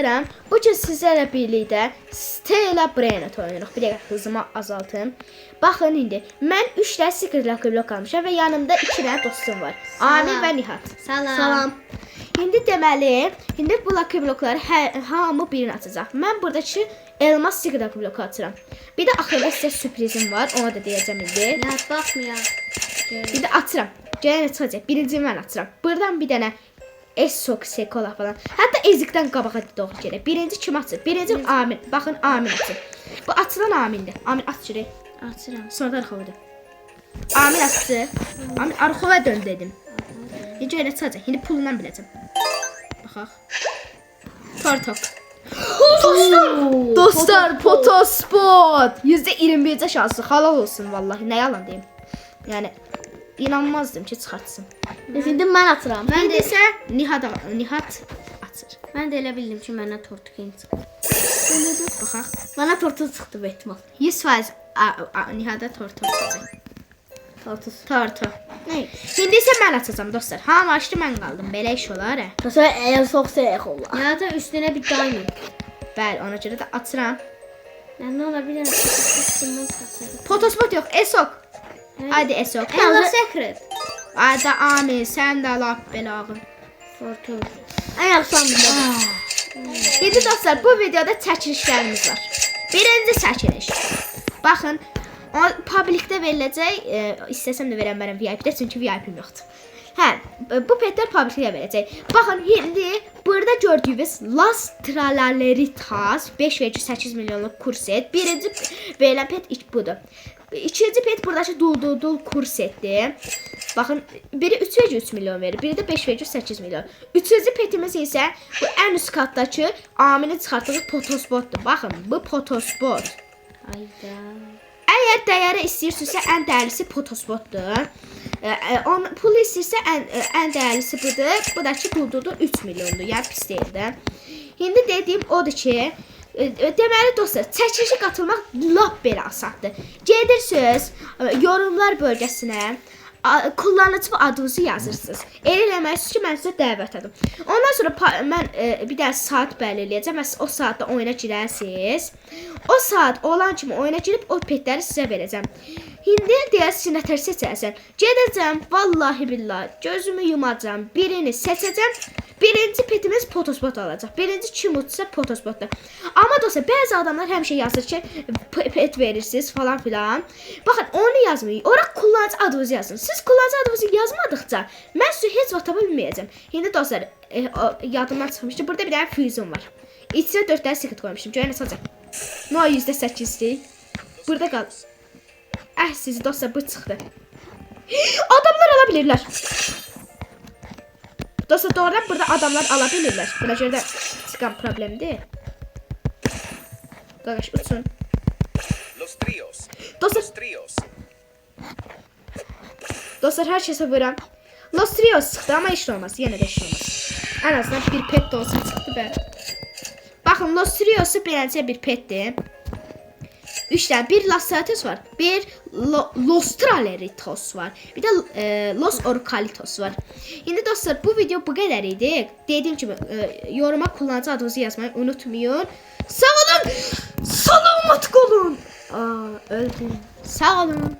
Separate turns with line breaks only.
dostlarım, bugün sizlərlə birlikdə Stella Brainot oynayırıq. Bir dəqiqə hızımı azaltım. Baxın indi, mən 3 dənə secret lucky block almışam və yanımda 2 dənə dostum var. Amir və Nihat.
Salam.
İndi deməli, bu lucky blockları hamı birini açacaq. Mən buradakı elmas secret lucky block açıram. Bir də axırda sizə sürprizim var, ona da deyəcəm indi.
Nihat baxmıyor.
Bir də açıram. Gəlin çıxacaq. Birincini mən açıram. Buradan bir dənə Esok, Sekola falan. Hatta ezikdən qabağa doğru gəlir. Birinci kim açır? Birinci Amin. Baxın Amin açır. Bu açılan Amindir. Amin aç şuraya.
Açıram.
Sonra da arxova dön. Amin açdı. Amin arxova dön dedim. Necə elə çıxacaq? İndi pulundan biləcəm. Baxaq. Tortok. Dostlar, Potospot. %21 şansı. Halal olsun vallahi. Nə yalan deyim. Yəni İnanmazdım ki çıxartsın.
İndi mən atıram.
Mən də isə Nihat açır.
Mən də elə bildim ki, mənə tortu çıxdı.
Baxaq.
Mənə tortu çıxdı Betmal.
100% Nihada tortu açacaq. Tortu.
Nə?
İndi isə mən açacağam dostlar. Hamı açdı, mən qaldım. Belə iş olar.
Məsələn, en çox seyx olar. Nihatın üstünə bir diamond.
Bəli, ona görə də açıram.
Məndə ola bir dənə üstündən çıxacaq.
Potospot yox, Esok. Haydi Esok.
Hello secret.
Haydi Amin, sən də lap belağın.
Tortu. Ən yaxşısan bunda.
İndi dostlar, bu videoda çəkilişlərimiz var. Birinci çəkiliş. Baxın, publikdə veriləcək, istəsəm də verəm mənəm VIP-də, çünki VIP-im yoxdur. Hə, bu petlər publikdə verəcək. Baxın, indi burada gördüyünüz Las Tralaleritas 5,8 milyonluq kurset. Birinci verilən pet budur. İkinci pet buradakı dul kursetdir. Baxın, biri 3,3 milyon verir, biri də 5,8 milyon. Üçüncü petimiz isə bu ən üst katdakı Aminin çıxartdığı Potospotdur. Baxın, bu Potospot.
Ayda.
Əgər dəyəri istəyirsinizsə, ən dəyərlisi Potospotdur. Pul istəyirsə, ən dəyərlisi budur. Bu da ki, dul 3 milyondur, yəni pis deyil də. İndi dediyim odur ki, deməli dostlar, çəkilişə qatılmaq lap belə asandır. Gedirsiniz yorumlar bölgəsinə, kullanıcı adınızı yazırsınız. Elə eləməlisiniz ki, mən sizə dəvət edim. Ondan sonra mən bir dənə saat belirləyəcəm. O saatda oyuna girəsiniz. O saat olan kimi oyuna girib o petləri sizə verəcəm. İndi deyəsiniz ki, nətər seçərsən. Gedəcəm, vallahi billahi, gözümü yumacam, birini seçəcəm. Birinci petimiz Potospot alacaq. Birinci kim uçsa Potospotdur. Amma dostlar, bəzi adamlar həmişə yazır ki, pet verirsiniz falan filan. Baxın, onu yazmayın. Ora kullanıcı adınızı yazın. Siz kullanıcı adınızı yazmadıqca mən sizi heç vaxt tapa bilməyəcəm. İndi dostlar, yadımdan çıxmışdı. Burada bir dənə füzyon var. İçinə 4 dənə secret qoymuşum. Görün necə. No %8'dir. Burada qal. Sizi dostlar, bu çıxdı. Adamlar ala bilirlər. Dostlar, doğrudan burada adamlar ala bilirlər. Buna görə də çıxan problemdir. Qaqaş, uçun. Dostlar, hər şeysə vuram. Los Trios çıxdı, amma iş olmaz. Yenə də iş olmaz. Ən azından bir pet də olsa çıxdı və... Baxın, Los Trios'u beləncə bir petdir. 3 dənə, bir Las Tratos var, bir Los Traleritos var, bir də Los Orcalitos var. İndi dostlar, bu video bu qədər idi. Dediyim kimi, yoruma kullanıcı adınızı yazmayı unutmayın. Sağ olun, salamat olun. Öldüm. Sağ olun.